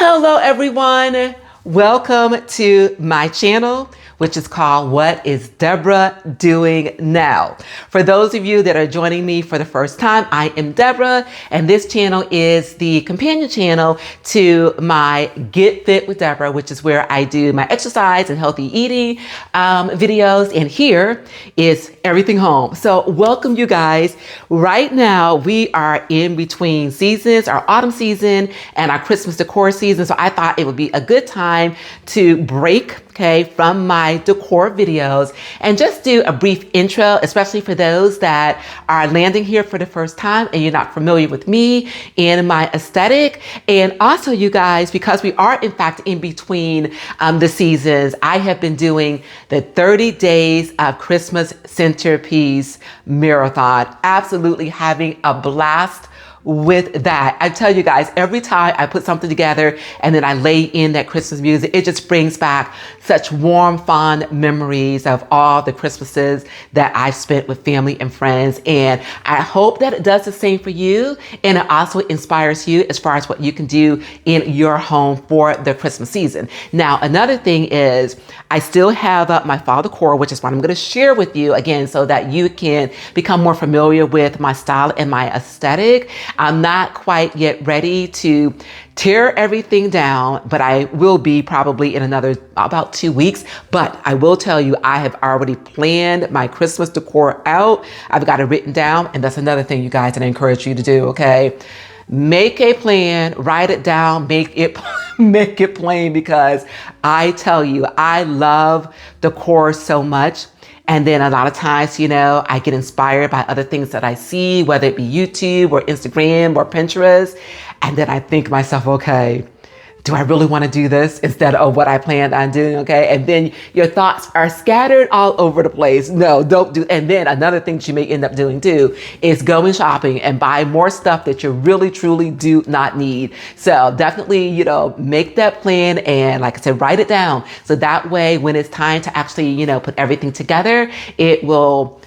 Hello everyone, welcome to my channel, which is called What is Deborah Doing Now? For those of you that are joining me for the first time, I am Deborah, and this channel is the companion channel to my Get Fit with Deborah, which is where I do my exercise and healthy eating videos, and here is everything home. So welcome you guys. Right now we are in between seasons, our autumn season and our Christmas decor season. So I thought it would be a good time to break from my decor videos and just do a brief intro, especially for those that are landing here for the first time and you're not familiar with me and my aesthetic. And also you guys, because we are in fact in between the seasons, I have been doing the 30 days of Christmas centerpiece marathon, absolutely having a blast with that. I tell you guys, every time I put something together and then I lay in that Christmas music, it just brings back such warm, fond memories of all the Christmases that I spent with family and friends. And I hope that it does the same for you. And it also inspires you as far as what you can do in your home for the Christmas season. Now, another thing is I still have my fall decor, which is what I'm going to share with you again, so that you can become more familiar with my style and my aesthetic. I'm not quite yet ready to tear everything down, but I will be probably in another about 2 weeks. But I will tell you, I have already planned my Christmas decor out. I've got it written down. And that's another thing, you guys, that I encourage you to do. Okay. Make a plan, write it down, make it plain, because I tell you, I love decor so much. And then a lot of times, I get inspired by other things that I see, whether it be YouTube or Instagram or Pinterest. And then I think to myself, okay, do I really want to do this instead of what I planned on doing? Okay. And then your thoughts are scattered all over the place. No, don't do. And then another thing that you may end up doing too is going shopping and buy more stuff that you really, truly do not need. So definitely, make that plan. And like I said, write it down. So that way, when it's time to actually, put everything together, it will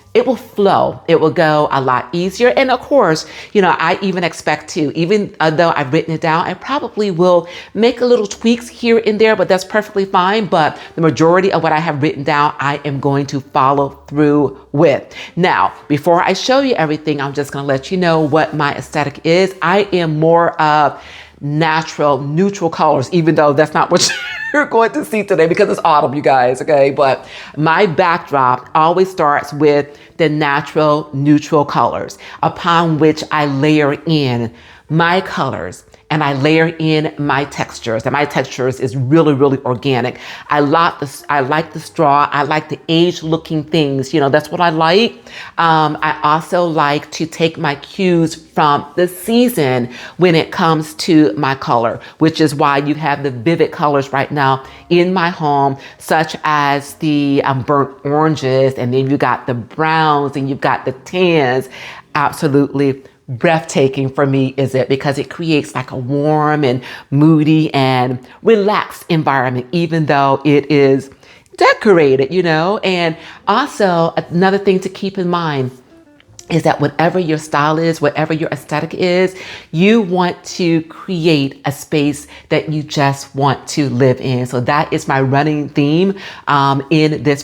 flow. It will go a lot easier. And of course, I even expect to, even though I've written it down, I probably will make a little tweaks here and there, but that's perfectly fine. But the majority of what I have written down, I am going to follow through with. Now, before I show you everything, I'm just going to let you know what my aesthetic is. I am more of natural, neutral colors, even though that's not what you're going to see today because it's autumn, you guys, okay? But my backdrop always starts with the natural, neutral colors, upon which I layer in my colors and I layer in my textures. And my textures is really, really organic. I like the straw. I like the aged looking things. That's what I like. I also like to take my cues from the season when it comes to my color, which is why you have the vivid colors right now in my home, such as the burnt oranges, and then you got the browns and you've got the tans. Absolutely breathtaking for me is it, because it creates like a warm and moody and relaxed environment, even though it is decorated, And also another thing to keep in mind is that whatever your style is, whatever your aesthetic is, you want to create a space that you just want to live in. So that is my running theme on this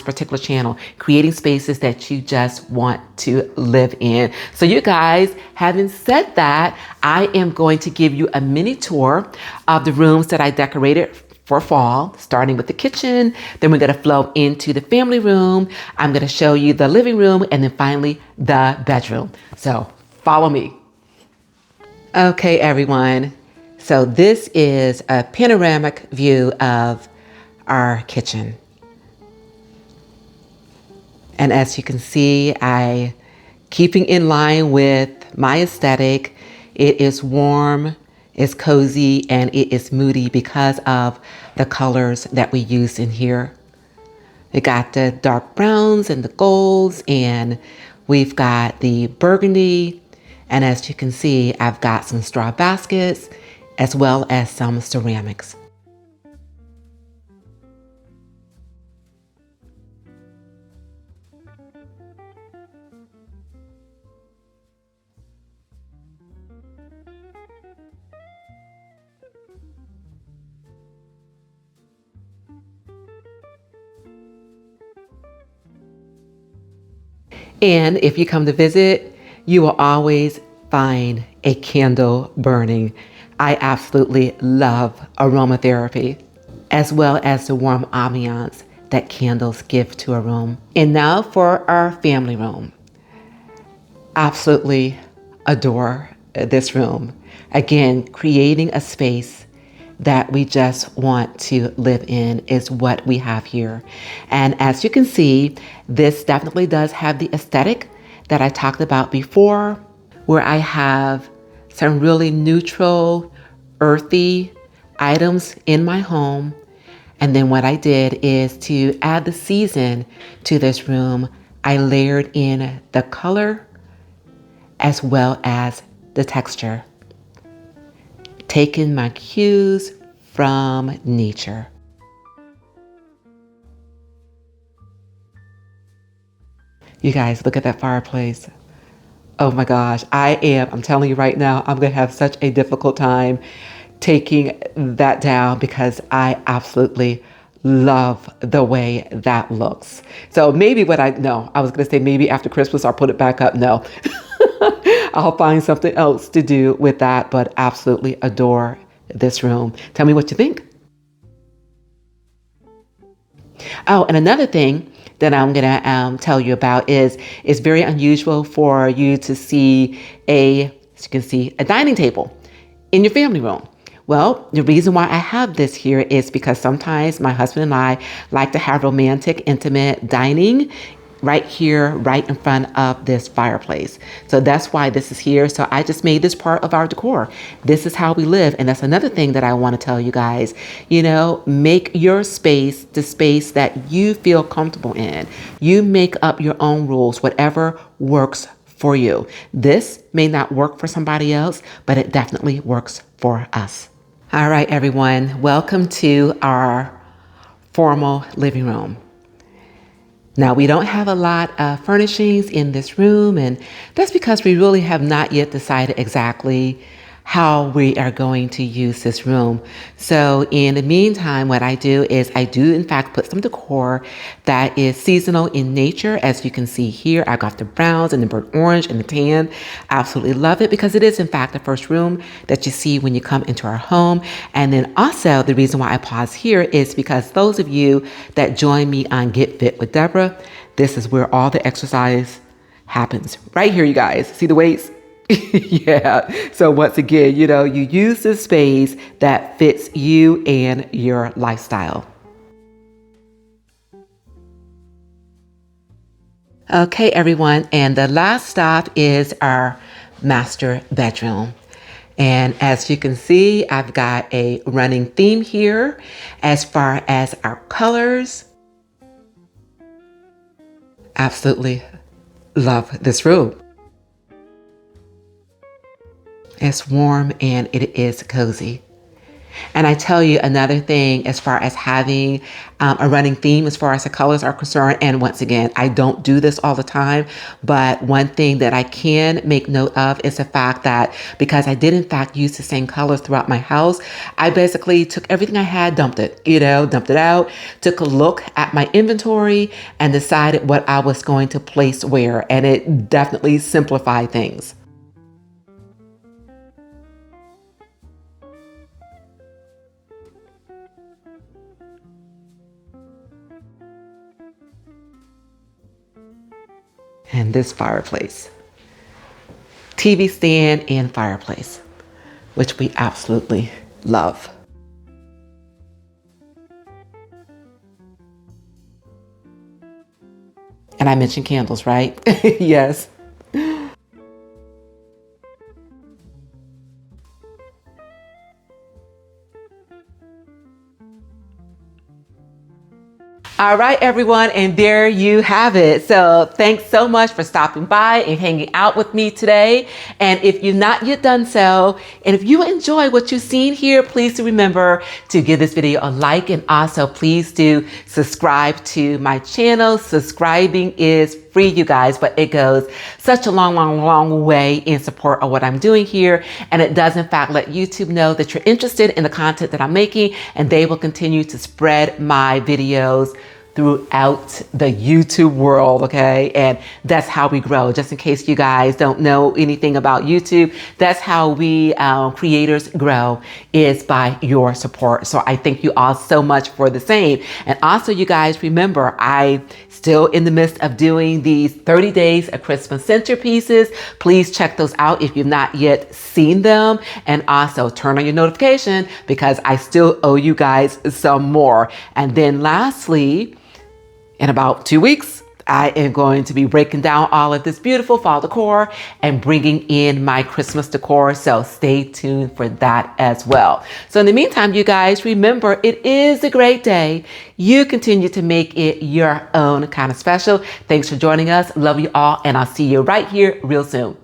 particular channel, creating spaces that you just want to live in. So you guys, having said that, I am going to give you a mini tour of the rooms that I decorated for fall, starting with the kitchen. Then we're going to flow into the family room. I'm going to show you the living room, and then finally the bedroom. So follow me. Okay, everyone. So this is a panoramic view of our kitchen. And as you can see, keeping in line with my aesthetic, it is warm, it's cozy, and it is moody because of the colors that we use in here. We got the dark browns and the golds, and we've got the burgundy. And as you can see, I've got some straw baskets as well as some ceramics. And if you come to visit, you will always find a candle burning. I absolutely love aromatherapy, as well as the warm ambiance that candles give to a room. And now for our family room. Absolutely adore this room. Again, creating a space that we just want to live in is what we have here. And as you can see, this definitely does have the aesthetic that I talked about before, where I have some really neutral, earthy items in my home. And then what I did is to add the season to this room, I layered in the color as well as the texture, taking my cues from nature. You guys, look at that fireplace. Oh my gosh, I'm telling you right now, I'm gonna have such a difficult time taking that down because I absolutely love the way that looks. So maybe I was gonna say maybe after Christmas I'll put it back up. No, I'll find something else to do with that, but absolutely adore this room. Tell me what you think. Oh, and another thing that I'm gonna tell you about is it's very unusual for you to see as you can see, a dining table in your family room. Well, the reason why I have this here is because sometimes my husband and I like to have romantic, intimate dining right here, right in front of this fireplace. So that's why this is here. So I just made this part of our decor. This is how we live. And that's another thing that I want to tell you guys, make your space the space that you feel comfortable in. You make up your own rules, whatever works for you. This may not work for somebody else, but it definitely works for us. All right, everyone, welcome to our formal living room. Now, we don't have a lot of furnishings in this room, and that's because we really have not yet decided exactly how we are going to use this room. So in the meantime, what I do is I do in fact put some decor that is seasonal in nature. As you can see here, I got the browns and the burnt orange and the tan. I absolutely love it because it is in fact the first room that you see when you come into our home. And then also the reason why I pause here is because those of you that join me on Get Fit with Deborah, this is where all the exercise happens. Right here, you guys. See the weights? Yeah. So once again, you use the space that fits you and your lifestyle. Okay, everyone. And the last stop is our master bedroom. And as you can see, I've got a running theme here as far as our colors. Absolutely love this room. It's warm and it is cozy. And I tell you another thing as far as having a running theme as far as the colors are concerned. And once again, I don't do this all the time, but one thing that I can make note of is the fact that because I did in fact use the same colors throughout my house, I basically took everything I had, dumped it out, took a look at my inventory and decided what I was going to place where. And it definitely simplified things. And this fireplace, TV stand and fireplace, which we absolutely love. And I mentioned candles, right? Yes. All right, everyone, and there you have it. So thanks so much for stopping by and hanging out with me today. And if you've not yet done so, and if you enjoy what you've seen here, please do remember to give this video a like, and also please do subscribe to my channel. Subscribing is free, you guys, but it goes such a long way in support of what I'm doing here. And it does in fact let YouTube know that you're interested in the content that I'm making, and they will continue to spread my videos throughout the YouTube world, okay? And that's how we grow. Just in case you guys don't know anything about YouTube, that's how we creators grow, is by your support. So I thank you all so much for the same. And also, you guys, remember, I still in the midst of doing these 30 days of Christmas centerpieces. Please check those out if you've not yet seen them. And also turn on your notification because I still owe you guys some more. And then lastly, in about 2 weeks, I am going to be breaking down all of this beautiful fall decor and bringing in my Christmas decor. So stay tuned for that as well. So in the meantime, you guys, remember, it is a great day. You continue to make it your own kind of special. Thanks for joining us. Love you all. And I'll see you right here real soon.